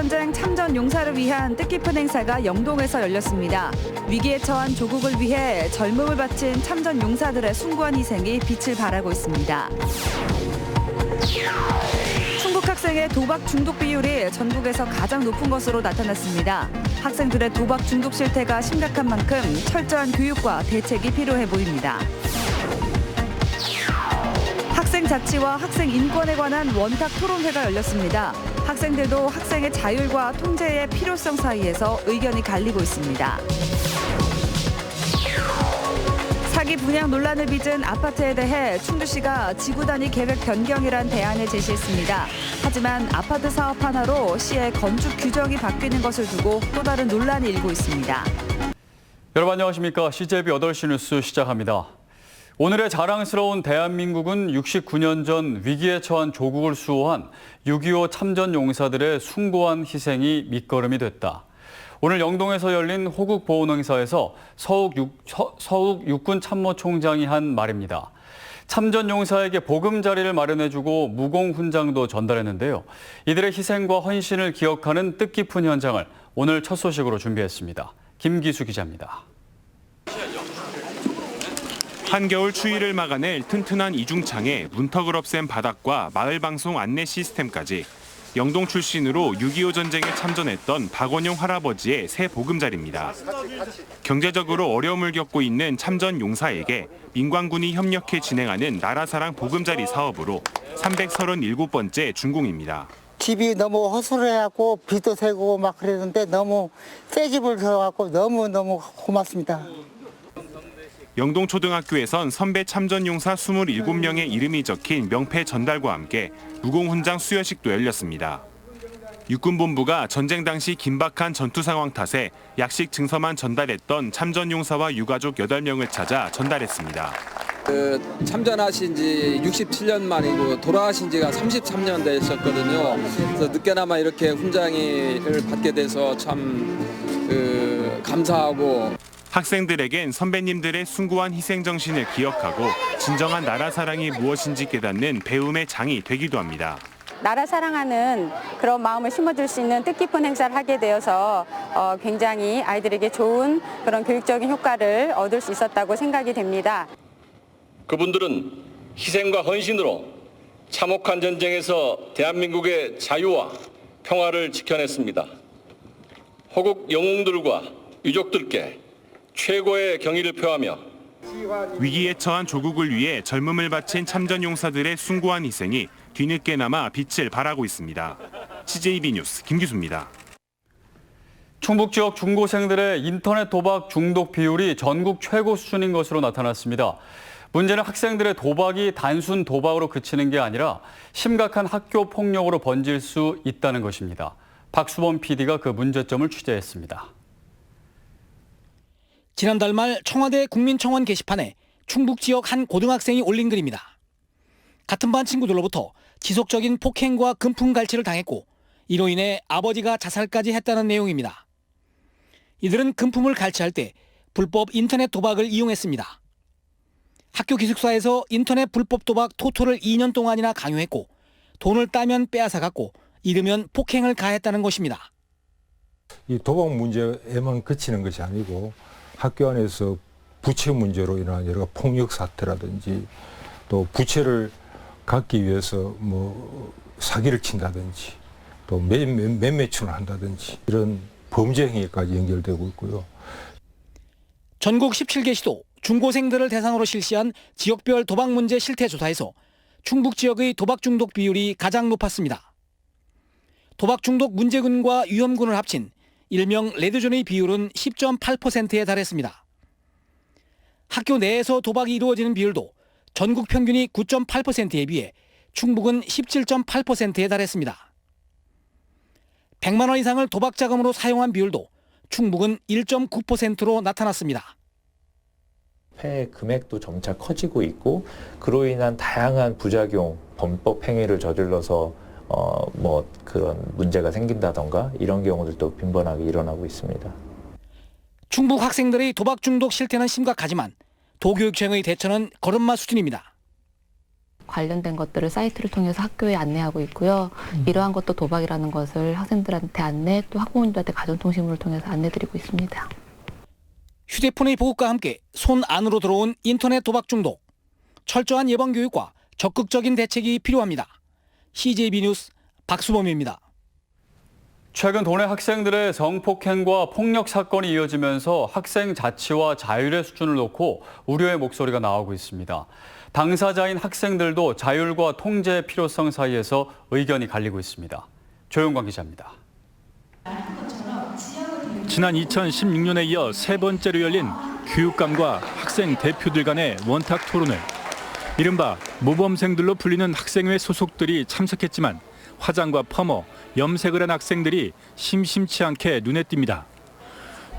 전쟁 참전 용사를 위한 뜻깊은 행사가 영동에서 열렸습니다. 위기에 처한 조국을 위해 젊음을 바친 참전 용사들의 숭고한 희생이 빛을 발하고 있습니다. 충북 학생의 도박 중독 비율이 전국에서 가장 높은 것으로 나타났습니다. 학생들의 도박 중독 실태가 심각한 만큼 철저한 교육과 대책이 필요해 보입니다. 학생 자치와 학생 인권에 관한 원탁 토론회가 열렸습니다. 학생들도 학생의 자율과 통제의 필요성 사이에서 의견이 갈리고 있습니다. 사기 분양 논란을 빚은 아파트에 대해 충주시가 지구 단위 계획 변경이란 대안을 제시했습니다. 하지만 아파트 사업 하나로 시의 건축 규정이 바뀌는 것을 두고 또 다른 논란이 일고 있습니다. 여러분 안녕하십니까? CJB 8시 뉴스 시작합니다. 오늘의 자랑스러운 대한민국은 69년 전 위기에 처한 조국을 수호한 6.25 참전 용사들의 숭고한 희생이 밑거름이 됐다. 오늘 영동에서 열린 호국 보훈 행사에서 서욱 육군 참모총장이 한 말입니다. 참전 용사에게 보금자리를 마련해주고 무공 훈장도 전달했는데요. 이들의 희생과 헌신을 기억하는 뜻깊은 현장을 오늘 첫 소식으로 준비했습니다. 김기수 기자입니다. 한겨울 추위를 막아낼 튼튼한 이중창에 문턱을 없앤 바닥과 마을방송 안내 시스템까지 영동 출신으로 6.25 전쟁에 참전했던 박원용 할아버지의 새 보금자리입니다. 경제적으로 어려움을 겪고 있는 참전 용사에게 민관군이 협력해 진행하는 나라사랑 보금자리 사업으로 337번째 준공입니다. 집이 너무 허술해갖고 비도 새고 막 그랬는데 너무 새 집을 줘갖고 너무너무 고맙습니다. 영동초등학교에선 선배 참전용사 27명의 이름이 적힌 명패 전달과 함께 무공훈장 수여식도 열렸습니다. 육군본부가 전쟁 당시 긴박한 전투 상황 탓에 약식 증서만 전달했던 참전용사와 유가족 8명을 찾아 전달했습니다. 참전하신 지 67년 만이고 돌아가신 지가 33년 되셨거든요. 그래서 늦게나마 이렇게 훈장을 받게 돼서 참 감사하고 학생들에겐 선배님들의 숭고한 희생 정신을 기억하고 진정한 나라 사랑이 무엇인지 깨닫는 배움의 장이 되기도 합니다. 나라 사랑하는 그런 마음을 심어줄 수 있는 뜻깊은 행사를 하게 되어서 굉장히 아이들에게 좋은 그런 교육적인 효과를 얻을 수 있었다고 생각이 됩니다. 그분들은 희생과 헌신으로 참혹한 전쟁에서 대한민국의 자유와 평화를 지켜냈습니다. 호국 영웅들과 유족들께 최고의 경의를 표하며 위기에 처한 조국을 위해 젊음을 바친 참전용사들의 숭고한 희생이 뒤늦게나마 빛을 발하고 있습니다. CJB 뉴스 김기수입니다. 충북 지역 중고생들의 인터넷 도박 중독 비율이 전국 최고 수준인 것으로 나타났습니다. 문제는 학생들의 도박이 단순 도박으로 그치는 게 아니라 심각한 학교 폭력으로 번질 수 있다는 것입니다. 박수범 PD가 그 문제점을 취재했습니다. 지난달 말 청와대 국민청원 게시판에 충북 지역 한 고등학생이 올린 글입니다. 같은 반 친구들로부터 지속적인 폭행과 금품갈취를 당했고 이로 인해 아버지가 자살까지 했다는 내용입니다. 이들은 금품을 갈취할 때 불법 인터넷 도박을 이용했습니다. 학교 기숙사에서 인터넷 불법 도박 토토를 2년 동안이나 강요했고 돈을 따면 빼앗아갔고 잃으면 폭행을 가했다는 것입니다. 이 도박 문제에만 그치는 것이 아니고 학교 안에서 부채 문제로 인한 여러 폭력 사태라든지 또 부채를 갚기 위해서 사기를 친다든지 또 매매춘을 한다든지 이런 범죄 행위까지 연결되고 있고요. 전국 17개 시도 중고생들을 대상으로 실시한 지역별 도박 문제 실태 조사에서 충북 지역의 도박 중독 비율이 가장 높았습니다. 도박 중독 문제군과 위험군을 합친 일명 레드존의 비율은 10.8%에 달했습니다. 학교 내에서 도박이 이루어지는 비율도 전국 평균이 9.8%에 비해 충북은 17.8%에 달했습니다. 100만 원 이상을 도박 자금으로 사용한 비율도 충북은 1.9%로 나타났습니다. 폐해 금액도 점차 커지고 있고 그로 인한 다양한 부작용, 범법 행위를 저질러서 그런 문제가 생긴다던가 이런 경우들도 빈번하게 일어나고 있습니다. 충북 학생들의 도박 중독 실태는 심각하지만 도교육청의 대처는 걸음마 수준입니다. 관련된 것들을 사이트를 통해서 학교에 안내하고 있고요. 이러한 것도 도박이라는 것을 학생들한테 안내, 또 학부모님들한테 가정통신문을 통해서 안내드리고 있습니다. 휴대폰의 보급과 함께 손 안으로 들어온 인터넷 도박 중독. 철저한 예방 교육과 적극적인 대책이 필요합니다. CJB 뉴스 박수범입니다. 최근 도내 학생들의 성폭행과 폭력 사건이 이어지면서 학생 자치와 자율의 수준을 놓고 우려의 목소리가 나오고 있습니다. 당사자인 학생들도 자율과 통제의 필요성 사이에서 의견이 갈리고 있습니다. 조용광 기자입니다. 지난 2016년에 이어 세 번째로 열린 교육감과 학생 대표들 간의 원탁 토론회. 이른바 모범생들로 불리는 학생회 소속들이 참석했지만 화장과 펌어, 염색을 한 학생들이 심심치 않게 눈에 띕니다.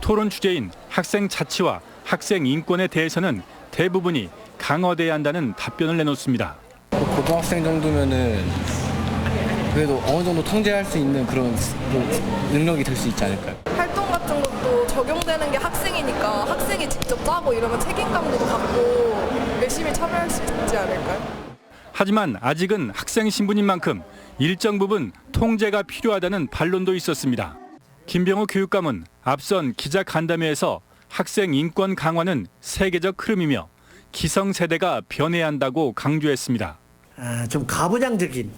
토론 주제인 학생 자치와 학생 인권에 대해서는 대부분이 강화돼야 한다는 답변을 내놓습니다. 고등학생 정도면은 그래도 어느 정도 통제할 수 있는 그런 능력이 될 수 있지 않을까요? 활동 같은 것도 적용되는 게 학생이니까 학생이 직접 짜고 이러면 책임감도 갖고 열심히 참여할 수 있지 않을까요? 하지만 아직은 학생 신분인 만큼 일정 부분 통제가 필요하다는 반론도 있었습니다. 김병호 교육감은 앞선 기자간담회에서 학생 인권 강화는 세계적 흐름이며 기성세대가 변해야 한다고 강조했습니다. 좀 가부장적인,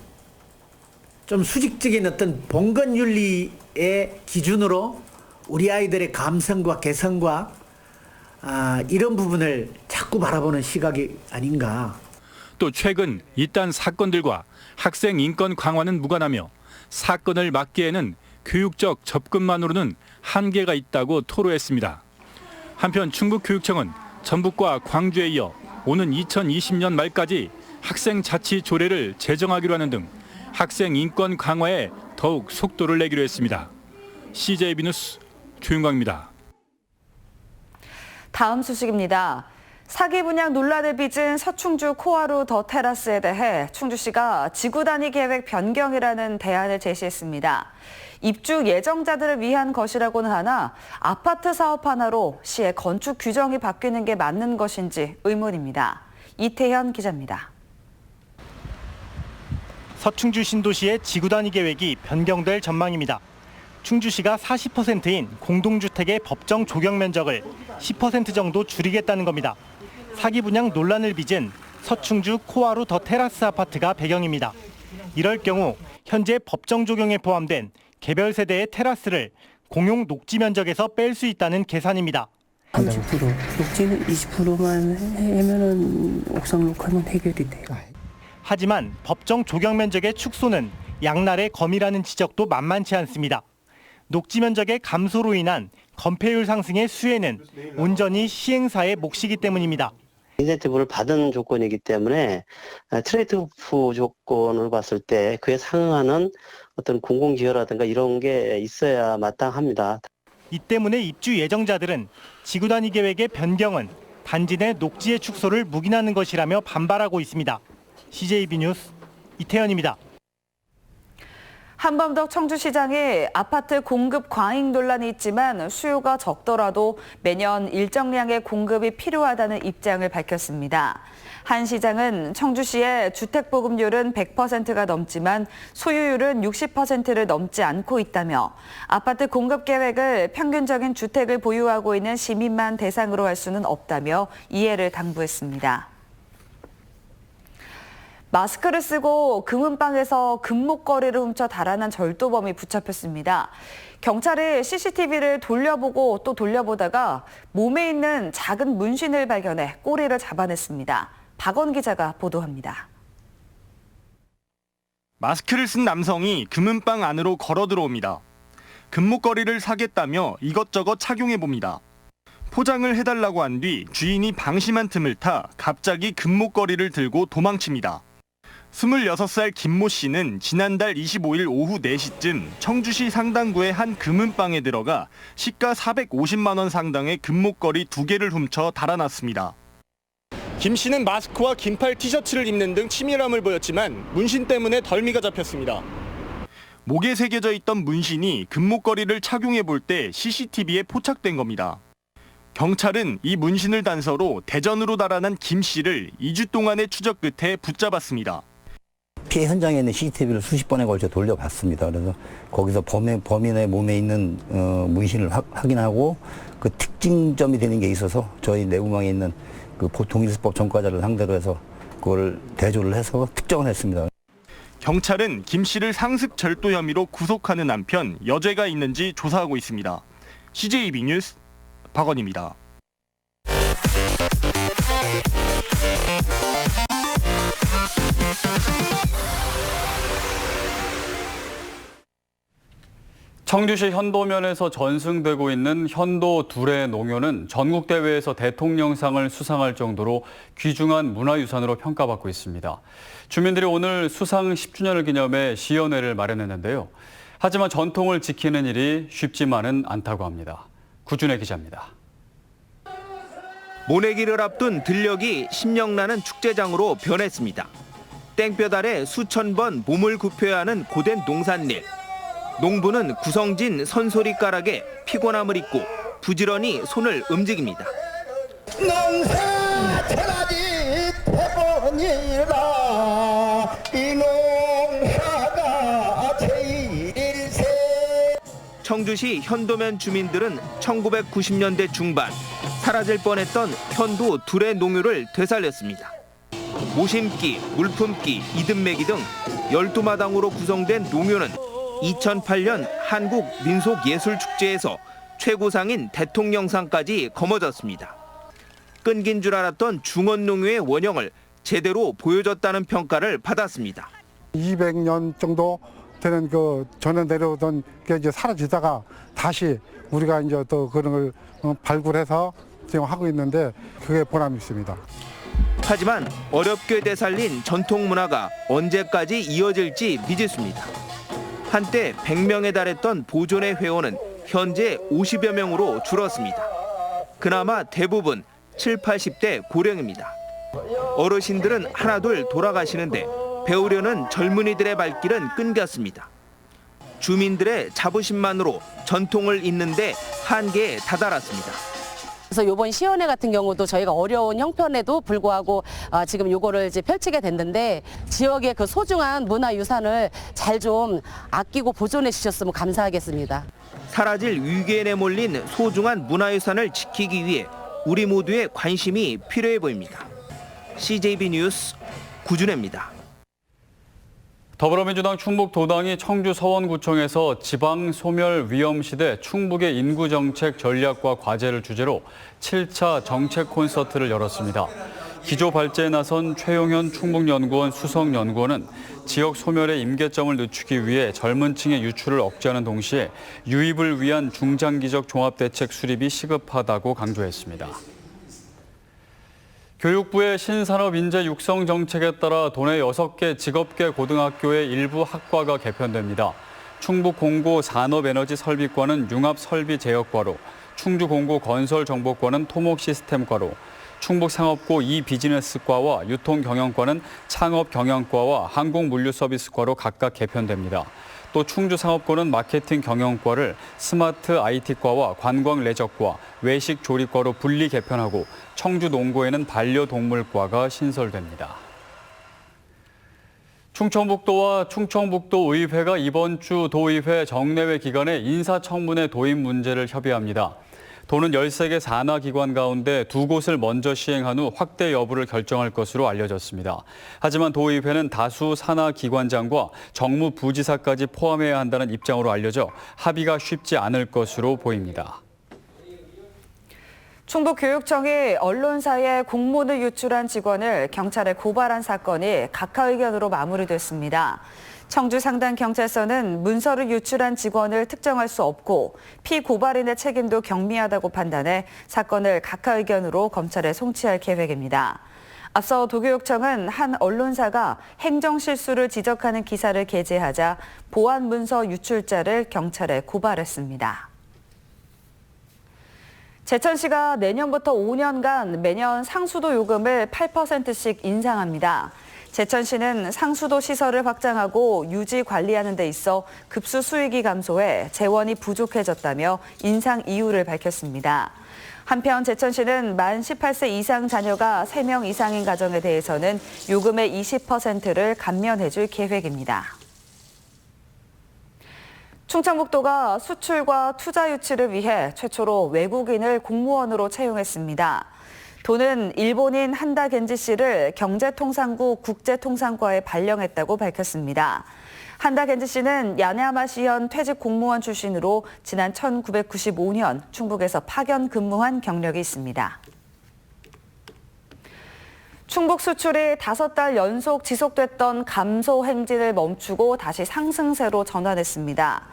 좀 수직적인 어떤 봉건윤리의 기준으로 우리 아이들의 감성과 개성과 이런 부분을 자꾸 바라보는 시각이 아닌가. 또 최근 이딴 사건들과 학생 인권 강화는 무관하며 사건을 막기에는 교육적 접근만으로는 한계가 있다고 토로했습니다. 한편 충북교육청은 전북과 광주에 이어 오는 2020년 말까지 학생 자치 조례를 제정하기로 하는 등 학생 인권 강화에 더욱 속도를 내기로 했습니다. CJB 뉴스 조윤광입니다. 다음 소식입니다. 사기 분양 논란을 빚은 서충주 코하루 더 테라스에 대해 충주시가 지구 단위 계획 변경이라는 대안을 제시했습니다. 입주 예정자들을 위한 것이라고는 하나 아파트 사업 하나로 시의 건축 규정이 바뀌는 게 맞는 것인지 의문입니다. 이태현 기자입니다. 서충주 신도시의 지구 단위 계획이 변경될 전망입니다. 충주시가 40%인 공동주택의 법정 조경 면적을 10% 정도 줄이겠다는 겁니다. 사기 분양 논란을 빚은 서충주 코하루 더 테라스 아파트가 배경입니다. 이럴 경우 현재 법정 조경에 포함된 개별 세대의 테라스를 공용 녹지 면적에서 뺄 수 있다는 계산입니다. 30%, 녹지는 20%만 하면은 옥상 녹화는 해결이 돼요. 하지만 법정 조경 면적의 축소는 양날의 검이라는 지적도 만만치 않습니다. 녹지 면적의 감소로 인한 건폐율 상승의 수혜는 온전히 시행사의 몫이기 때문입니다. 인센티브를 받은 조건이기 때문에 트레이드오프 조건을 봤을 때 그에 상응하는 어떤 공공기여라든가 이런 게 있어야 마땅합니다. 이 때문에 입주 예정자들은 지구 단위 계획의 변경은 단지 내 녹지의 축소를 묵인하는 것이라며 반발하고 있습니다. CJB 뉴스 이태현입니다. 한범덕 청주시장이 아파트 공급 과잉 논란이 있지만 수요가 적더라도 매년 일정량의 공급이 필요하다는 입장을 밝혔습니다. 한 시장은 청주시의 주택 보급률은 100%가 넘지만 소유율은 60%를 넘지 않고 있다며 아파트 공급 계획을 평균적인 주택을 보유하고 있는 시민만 대상으로 할 수는 없다며 이해를 당부했습니다. 마스크를 쓰고 금은방에서 금목걸이를 훔쳐 달아난 절도범이 붙잡혔습니다. 경찰이 CCTV를 돌려보고 또 돌려보다가 몸에 있는 작은 문신을 발견해 꼬리를 잡아냈습니다. 박원 기자가 보도합니다. 마스크를 쓴 남성이 금은방 안으로 걸어 들어옵니다. 금목걸이를 사겠다며 이것저것 착용해봅니다. 포장을 해달라고 한 뒤 주인이 방심한 틈을 타 갑자기 금목걸이를 들고 도망칩니다. 26살 김모 씨는 지난달 25일 오후 4시쯤 청주시 상당구의 한 금은방에 들어가 시가 450만 원 상당의 금목걸이 2개를 훔쳐 달아났습니다. 김 씨는 마스크와 긴팔 티셔츠를 입는 등 치밀함을 보였지만 문신 때문에 덜미가 잡혔습니다. 목에 새겨져 있던 문신이 금목걸이를 착용해 볼 때 CCTV에 포착된 겁니다. 경찰은 이 문신을 단서로 대전으로 달아난 김 씨를 2주 동안의 추적 끝에 붙잡았습니다. 피해 현장에 있는 CCTV를 수십 번에 걸쳐 돌려봤습니다. 그래서 거기서 범인의 몸에 있는 문신을 확인하고 그 특징점이 되는 게 있어서 저희 내부망에 있는 그 동일수법 전과자를 상대로 해서 그걸 대조를 해서 특정을 했습니다. 경찰은 김 씨를 상습 절도 혐의로 구속하는 한편 여죄가 있는지 조사하고 있습니다. CJB 뉴스 박원입니다. 청주시 현도면에서 전승되고 있는 현도 둘의 농요는 전국대회에서 대통령상을 수상할 정도로 귀중한 문화유산으로 평가받고 있습니다. 주민들이 오늘 수상 10주년을 기념해 시연회를 마련했는데요. 하지만 전통을 지키는 일이 쉽지만은 않다고 합니다. 구준혜 기자입니다. 모내기를 앞둔 들녘이 신명나는 축제장으로 변했습니다. 땡볕 아래 수천 번 몸을 굽혀야 하는 고된 농산일. 농부는 구성진 선소리가락에 피곤함을 잊고 부지런히 손을 움직입니다. 농사 천하지 태본이라 이 농사가 제일일세. 청주시 현도면 주민들은 1990년대 중반 사라질 뻔했던 현도 둘의 농요를 되살렸습니다. 모심기, 물품기, 이듬매기 등 12마당으로 구성된 농요는 2008년 한국민속예술축제에서 최고상인 대통령상까지 거머졌습니다. 끈긴 줄 알았던 중원농요의 원형을 제대로 보여줬다는 평가를 받았습니다. 200년 정도 되는 그 전에 내려오던 게 이제 사라지다가 다시 우리가 이제 또 그런 걸 발굴해서 지금 하고 있는데 그게 보람이 있습니다. 하지만 어렵게 되살린 전통 문화가 언제까지 이어질지 미지수입니다. 한때 100명에 달했던 보존의 회원은 현재 50여 명으로 줄었습니다. 그나마 대부분 7, 80대 고령입니다. 어르신들은 하나둘 돌아가시는데 배우려는 젊은이들의 발길은 끊겼습니다. 주민들의 자부심만으로 전통을 잇는데 한계에 다다랐습니다. 그래서 이번 시연회 같은 경우도 저희가 어려운 형편에도 불구하고 지금 요거를 이제 펼치게 됐는데 지역의 그 소중한 문화유산을 잘 좀 아끼고 보존해 주셨으면 감사하겠습니다. 사라질 위기에 내몰린 소중한 문화유산을 지키기 위해 우리 모두의 관심이 필요해 보입니다. CJB 뉴스 구준혜입니다. 더불어민주당 충북도당이 청주 서원구청에서 지방 소멸 위험 시대 충북의 인구정책 전략과 과제를 주제로 7차 정책 콘서트를 열었습니다. 기조 발제에 나선 최용현 충북연구원 수석연구원은 지역 소멸의 임계점을 늦추기 위해 젊은 층의 유출을 억제하는 동시에 유입을 위한 중장기적 종합대책 수립이 시급하다고 강조했습니다. 교육부의 신산업 인재 육성 정책에 따라 도내 6개 직업계 고등학교의 일부 학과가 개편됩니다. 충북공고 산업에너지설비과는 융합설비제역과로, 충주공고 건설정보과는 토목시스템과로, 충북상업고 이비즈니스과와 유통경영과는 창업경영과와 항공물류서비스과로 각각 개편됩니다. 또 충주상업고는 마케팅 경영과를 스마트 IT과와 관광레저과, 외식조리과로 분리 개편하고 청주농고에는 반려동물과가 신설됩니다. 충청북도와 충청북도의회가 이번 주 도의회 정례회 기간에 인사청문회 도입 문제를 협의합니다. 도는 13개 산하기관 가운데 2곳을 먼저 시행한 후 확대 여부를 결정할 것으로 알려졌습니다. 하지만 도의회는 다수 산하기관장과 정무부지사까지 포함해야 한다는 입장으로 알려져 합의가 쉽지 않을 것으로 보입니다. 충북교육청이 언론사에 공문을 유출한 직원을 경찰에 고발한 사건이 각하 의견으로 마무리됐습니다. 청주 상당경찰서는 문서를 유출한 직원을 특정할 수 없고 피고발인의 책임도 경미하다고 판단해 사건을 각하 의견으로 검찰에 송치할 계획입니다. 앞서 도교육청은 한 언론사가 행정실수를 지적하는 기사를 게재하자 보안 문서 유출자를 경찰에 고발했습니다. 제천시가 내년부터 5년간 매년 상수도 요금을 8%씩 인상합니다. 제천시는 상수도 시설을 확장하고 유지 관리하는 데 있어 급수 수익이 감소해 재원이 부족해졌다며 인상 이유를 밝혔습니다. 한편 제천시는 만 18세 이상 자녀가 3명 이상인 가정에 대해서는 요금의 20%를 감면해줄 계획입니다. 충청북도가 수출과 투자 유치를 위해 최초로 외국인을 공무원으로 채용했습니다. 도는 일본인 한다 겐지 씨를 경제통상부 국제통상과에 발령했다고 밝혔습니다. 한다 겐지 씨는 야마시현 퇴직 공무원 출신으로 지난 1995년 충북에서 파견 근무한 경력이 있습니다. 충북 수출이 5달 연속 지속됐던 감소 행진을 멈추고 다시 상승세로 전환했습니다.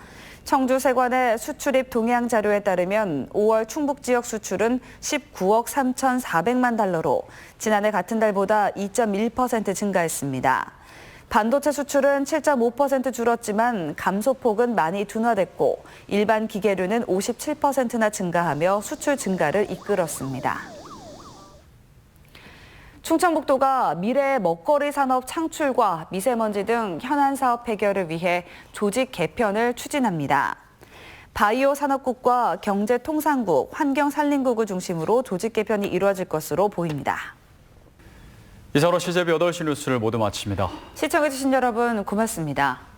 청주 세관의 수출입 동향 자료에 따르면 5월 충북 지역 수출은 19억 3,400만 달러로 지난해 같은 달보다 2.1% 증가했습니다. 반도체 수출은 7.5% 줄었지만 감소폭은 많이 둔화됐고 일반 기계류는 57%나 증가하며 수출 증가를 이끌었습니다. 충청북도가 미래의 먹거리 산업 창출과 미세먼지 등 현안 사업 해결을 위해 조직 개편을 추진합니다. 바이오 산업국과 경제통상국, 환경산림국을 중심으로 조직 개편이 이루어질 것으로 보입니다. 이상으로 CJB 8시 뉴스를 모두 마칩니다. 시청해주신 여러분 고맙습니다.